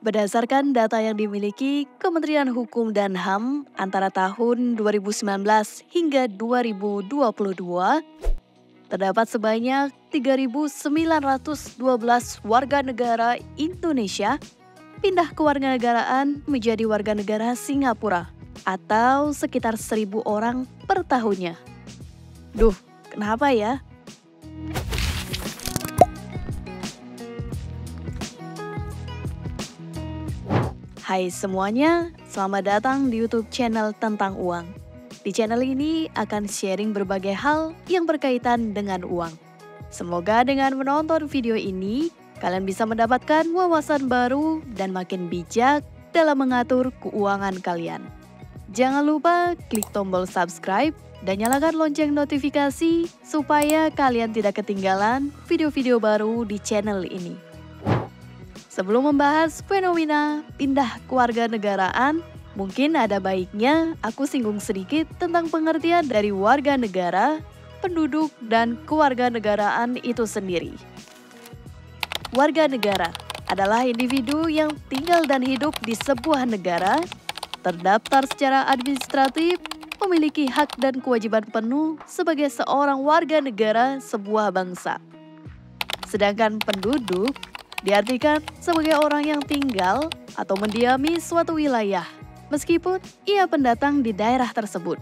Berdasarkan data yang dimiliki Kementerian Hukum dan HAM antara tahun 2019 hingga 2022, terdapat sebanyak 3.912 warga negara Indonesia pindah kewarganegaraan menjadi warga negara Singapura atau sekitar 1.000 orang per tahunnya. Duh, kenapa ya? Hai semuanya, selamat datang di YouTube channel Tentang Uang. Di channel ini akan sharing berbagai hal yang berkaitan dengan uang. Semoga dengan menonton video ini, kalian bisa mendapatkan wawasan baru dan makin bijak dalam mengatur keuangan kalian. Jangan lupa klik tombol subscribe dan nyalakan lonceng notifikasi supaya kalian tidak ketinggalan video-video baru di channel ini. Sebelum membahas fenomena pindah kewarganegaraan, mungkin ada baiknya aku singgung sedikit tentang pengertian dari warga negara, penduduk, dan kewarganegaraan itu sendiri. Warga negara adalah individu yang tinggal dan hidup di sebuah negara, terdaftar secara administratif, memiliki hak dan kewajiban penuh sebagai seorang warga negara sebuah bangsa. Sedangkan penduduk diartikan sebagai orang yang tinggal atau mendiami suatu wilayah, meskipun ia pendatang di daerah tersebut.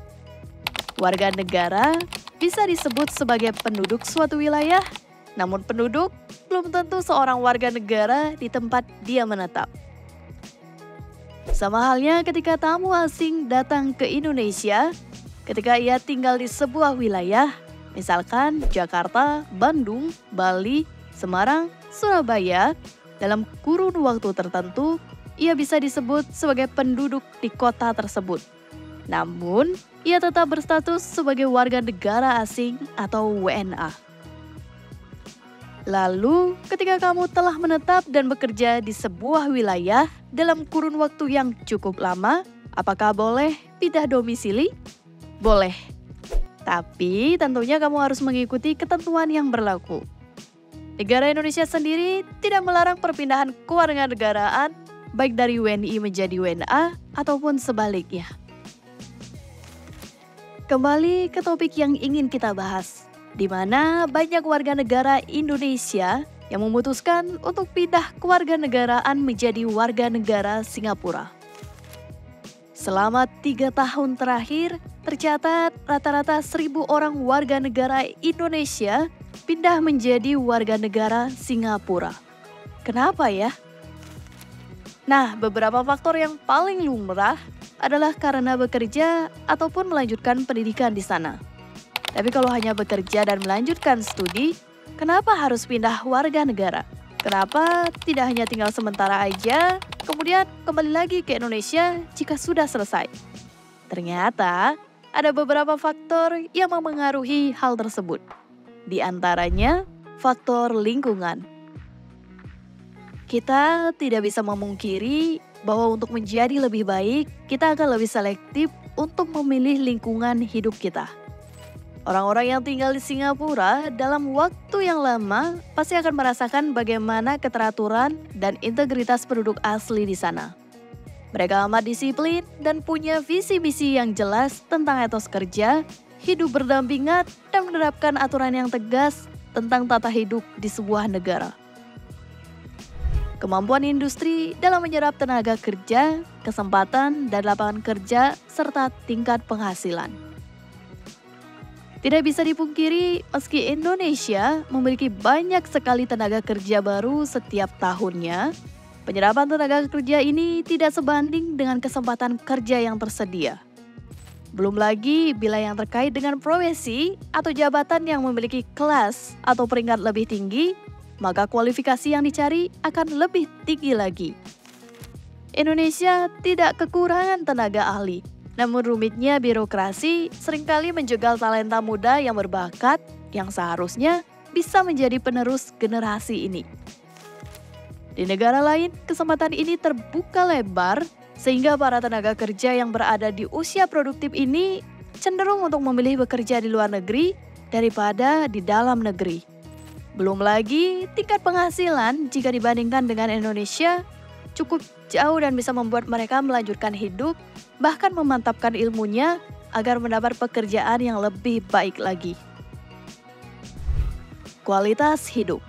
Warga negara bisa disebut sebagai penduduk suatu wilayah, namun penduduk belum tentu seorang warga negara di tempat dia menetap. Sama halnya ketika tamu asing datang ke Indonesia, ketika ia tinggal di sebuah wilayah, misalkan Jakarta, Bandung, Bali, Semarang, Surabaya, dalam kurun waktu tertentu, ia bisa disebut sebagai penduduk di kota tersebut. Namun, ia tetap berstatus sebagai warga negara asing atau WNA. Lalu, ketika kamu telah menetap dan bekerja di sebuah wilayah dalam kurun waktu yang cukup lama, apakah boleh pindah domisili? Boleh. Tapi tentunya kamu harus mengikuti ketentuan yang berlaku. Negara Indonesia sendiri tidak melarang perpindahan kewarganegaraan baik dari WNI menjadi WNA ataupun sebaliknya. Kembali ke topik yang ingin kita bahas, di mana banyak warga negara Indonesia yang memutuskan untuk pindah kewarganegaraan menjadi warga negara Singapura. Selama 3 tahun terakhir, tercatat rata-rata 1.000 orang warga negara Indonesia pindah menjadi warga negara Singapura. Kenapa ya? Nah, beberapa faktor yang paling lumrah adalah karena bekerja ataupun melanjutkan pendidikan di sana. Tapi kalau hanya bekerja dan melanjutkan studi, kenapa harus pindah warga negara? Kenapa tidak hanya tinggal sementara aja, kemudian kembali lagi ke Indonesia jika sudah selesai? Ternyata ada beberapa faktor yang memengaruhi hal tersebut. Di antaranya, faktor lingkungan. Kita tidak bisa memungkiri bahwa untuk menjadi lebih baik, kita akan lebih selektif untuk memilih lingkungan hidup kita. Orang-orang yang tinggal di Singapura dalam waktu yang lama pasti akan merasakan bagaimana keteraturan dan integritas penduduk asli di sana. Mereka amat disiplin dan punya visi misi yang jelas tentang etos kerja, hidup berdampingan, dan menerapkan aturan yang tegas tentang tata hidup di sebuah negara. Kemampuan industri dalam menyerap tenaga kerja, kesempatan dan lapangan kerja, serta tingkat penghasilan. Tidak bisa dipungkiri, meski Indonesia memiliki banyak sekali tenaga kerja baru setiap tahunnya, penyerapan tenaga kerja ini tidak sebanding dengan kesempatan kerja yang tersedia. Belum lagi bila yang terkait dengan profesi atau jabatan yang memiliki kelas atau peringkat lebih tinggi, maka kualifikasi yang dicari akan lebih tinggi lagi. Indonesia tidak kekurangan tenaga ahli, namun rumitnya birokrasi seringkali menjegal talenta muda yang berbakat yang seharusnya bisa menjadi penerus generasi ini. Di negara lain, kesempatan ini terbuka lebar sehingga para tenaga kerja yang berada di usia produktif ini cenderung untuk memilih bekerja di luar negeri daripada di dalam negeri. Belum lagi tingkat penghasilan jika dibandingkan dengan Indonesia cukup jauh dan bisa membuat mereka melanjutkan hidup, bahkan memantapkan ilmunya agar mendapat pekerjaan yang lebih baik lagi. Kualitas hidup.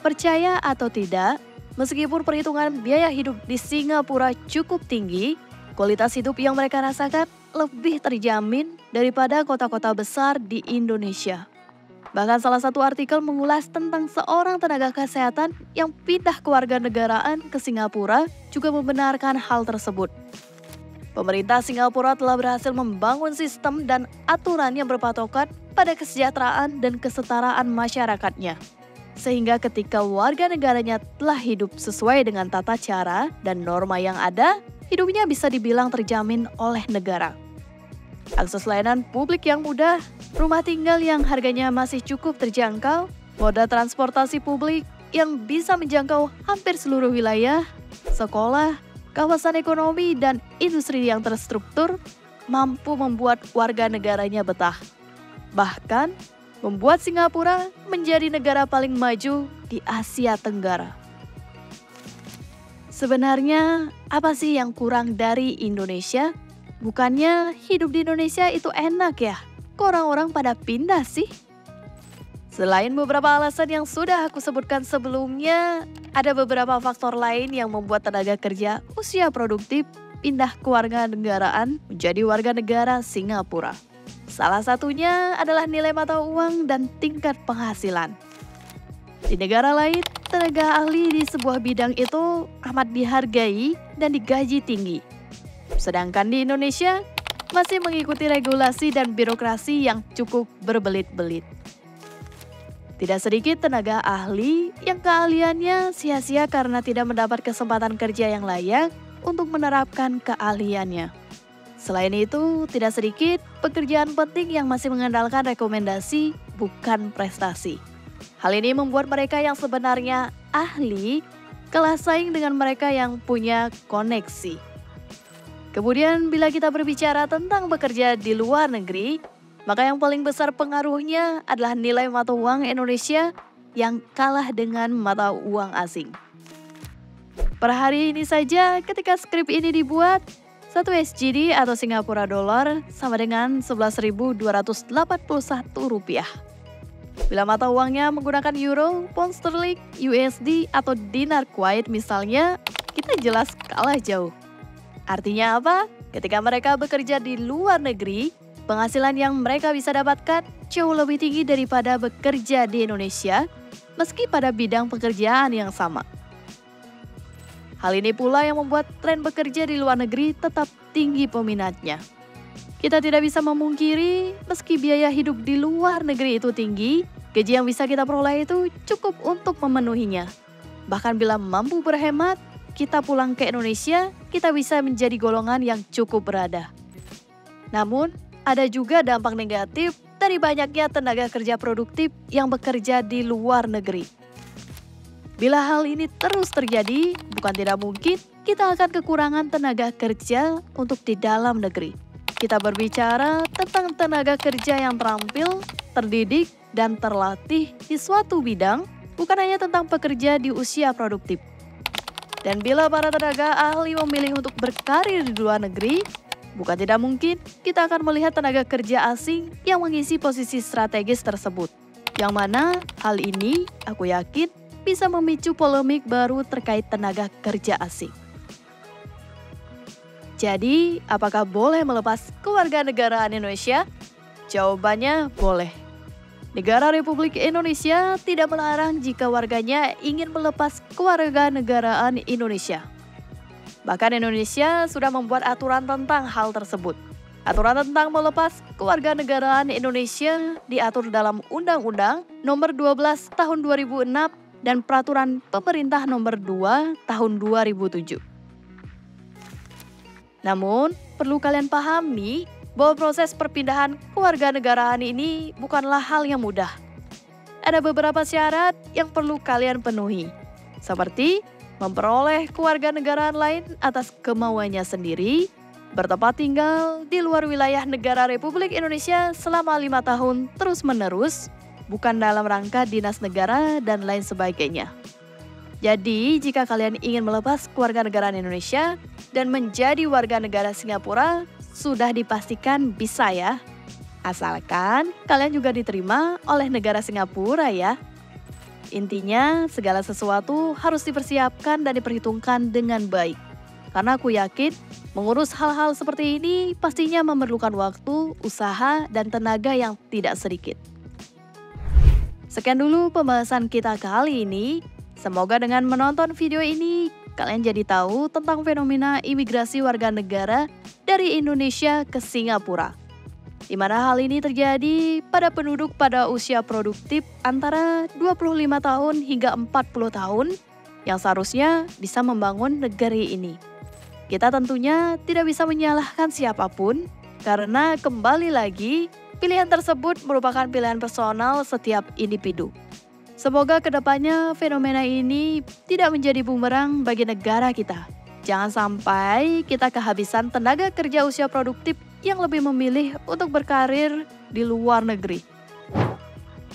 Percaya atau tidak, meskipun perhitungan biaya hidup di Singapura cukup tinggi, kualitas hidup yang mereka rasakan lebih terjamin daripada kota-kota besar di Indonesia. Bahkan salah satu artikel mengulas tentang seorang tenaga kesehatan yang pindah kewarganegaraan ke Singapura juga membenarkan hal tersebut. Pemerintah Singapura telah berhasil membangun sistem dan aturan yang berpatokan pada kesejahteraan dan kesetaraan masyarakatnya. Sehingga ketika warga negaranya telah hidup sesuai dengan tata cara dan norma yang ada, hidupnya bisa dibilang terjamin oleh negara. Akses layanan publik yang mudah, rumah tinggal yang harganya masih cukup terjangkau, moda transportasi publik yang bisa menjangkau hampir seluruh wilayah, sekolah, kawasan ekonomi, dan industri yang terstruktur mampu membuat warga negaranya betah. Bahkan, membuat Singapura menjadi negara paling maju di Asia Tenggara. Sebenarnya, apa sih yang kurang dari Indonesia? Bukannya hidup di Indonesia itu enak ya? Kok orang-orang pada pindah sih? Selain beberapa alasan yang sudah aku sebutkan sebelumnya, ada beberapa faktor lain yang membuat tenaga kerja usia produktif pindah kewarganegaraan menjadi warga negara Singapura. Salah satunya adalah nilai mata uang dan tingkat penghasilan. Di negara lain, tenaga ahli di sebuah bidang itu amat dihargai dan digaji tinggi. Sedangkan di Indonesia, masih mengikuti regulasi dan birokrasi yang cukup berbelit-belit. Tidak sedikit tenaga ahli yang keahliannya sia-sia karena tidak mendapat kesempatan kerja yang layak untuk menerapkan keahliannya. Selain itu, tidak sedikit pekerjaan penting yang masih mengandalkan rekomendasi, bukan prestasi. Hal ini membuat mereka yang sebenarnya ahli kalah saing dengan mereka yang punya koneksi. Kemudian bila kita berbicara tentang bekerja di luar negeri, maka yang paling besar pengaruhnya adalah nilai mata uang Indonesia yang kalah dengan mata uang asing. Per hari ini saja ketika skrip ini dibuat, 1 SGD atau Singapura Dollar sama dengan Rp11.281. Bila mata uangnya menggunakan Euro, Pound Sterling, USD atau Dinar Kuwait misalnya, kita jelas kalah jauh. Artinya apa? Ketika mereka bekerja di luar negeri, penghasilan yang mereka bisa dapatkan jauh lebih tinggi daripada bekerja di Indonesia, meski pada bidang pekerjaan yang sama. Hal ini pula yang membuat tren bekerja di luar negeri tetap tinggi peminatnya. Kita tidak bisa memungkiri, meski biaya hidup di luar negeri itu tinggi, gaji yang bisa kita peroleh itu cukup untuk memenuhinya. Bahkan bila mampu berhemat, kita pulang ke Indonesia, kita bisa menjadi golongan yang cukup berada. Namun, ada juga dampak negatif dari banyaknya tenaga kerja produktif yang bekerja di luar negeri. Bila hal ini terus terjadi, bukan tidak mungkin kita akan kekurangan tenaga kerja untuk di dalam negeri. Kita berbicara tentang tenaga kerja yang terampil, terdidik, dan terlatih di suatu bidang, bukan hanya tentang pekerja di usia produktif. Dan bila para tenaga ahli memilih untuk berkarir di luar negeri, bukan tidak mungkin kita akan melihat tenaga kerja asing yang mengisi posisi strategis tersebut. Yang mana hal ini aku yakin bisa memicu polemik baru terkait tenaga kerja asing. Jadi, apakah boleh melepas kewarganegaraan Indonesia? Jawabannya boleh. Negara Republik Indonesia tidak melarang jika warganya ingin melepas kewarganegaraan Indonesia. Bahkan Indonesia sudah membuat aturan tentang hal tersebut. Aturan tentang melepas kewarganegaraan Indonesia diatur dalam Undang-Undang Nomor 12 Tahun 2006 dan Peraturan Pemerintah Nomor 2 Tahun 2007. Namun, perlu kalian pahami bahwa proses perpindahan kewarganegaraan ini bukanlah hal yang mudah. Ada beberapa syarat yang perlu kalian penuhi, seperti memperoleh kewarganegaraan lain atas kemauannya sendiri, bertempat tinggal di luar wilayah negara Republik Indonesia selama 5 tahun terus-menerus, bukan dalam rangka dinas negara dan lain sebagainya. Jadi, jika kalian ingin melepas kewarganegaraan Indonesia dan menjadi warga negara Singapura, sudah dipastikan bisa ya. Asalkan kalian juga diterima oleh negara Singapura ya. Intinya, segala sesuatu harus dipersiapkan dan diperhitungkan dengan baik. Karena aku yakin, mengurus hal-hal seperti ini pastinya memerlukan waktu, usaha, dan tenaga yang tidak sedikit. Sekian dulu pembahasan kita kali ini. Semoga dengan menonton video ini, kalian jadi tahu tentang fenomena imigrasi warga negara dari Indonesia ke Singapura. Di mana hal ini terjadi pada penduduk pada usia produktif antara 25 tahun hingga 40 tahun yang seharusnya bisa membangun negeri ini. Kita tentunya tidak bisa menyalahkan siapapun karena kembali lagi pilihan tersebut merupakan pilihan personal setiap individu. Semoga kedepannya fenomena ini tidak menjadi bumerang bagi negara kita. Jangan sampai kita kehabisan tenaga kerja usia produktif yang lebih memilih untuk berkarir di luar negeri.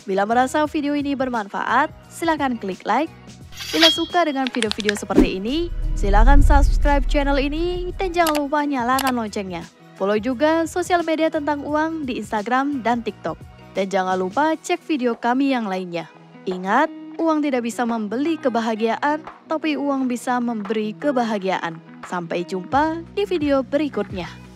Bila merasa video ini bermanfaat, silakan klik like. Bila suka dengan video-video seperti ini, silakan subscribe channel ini dan jangan lupa nyalakan loncengnya. Follow juga sosial media tentang uang di Instagram dan TikTok. Dan jangan lupa cek video kami yang lainnya. Ingat, uang tidak bisa membeli kebahagiaan, tapi uang bisa memberi kebahagiaan. Sampai jumpa di video berikutnya.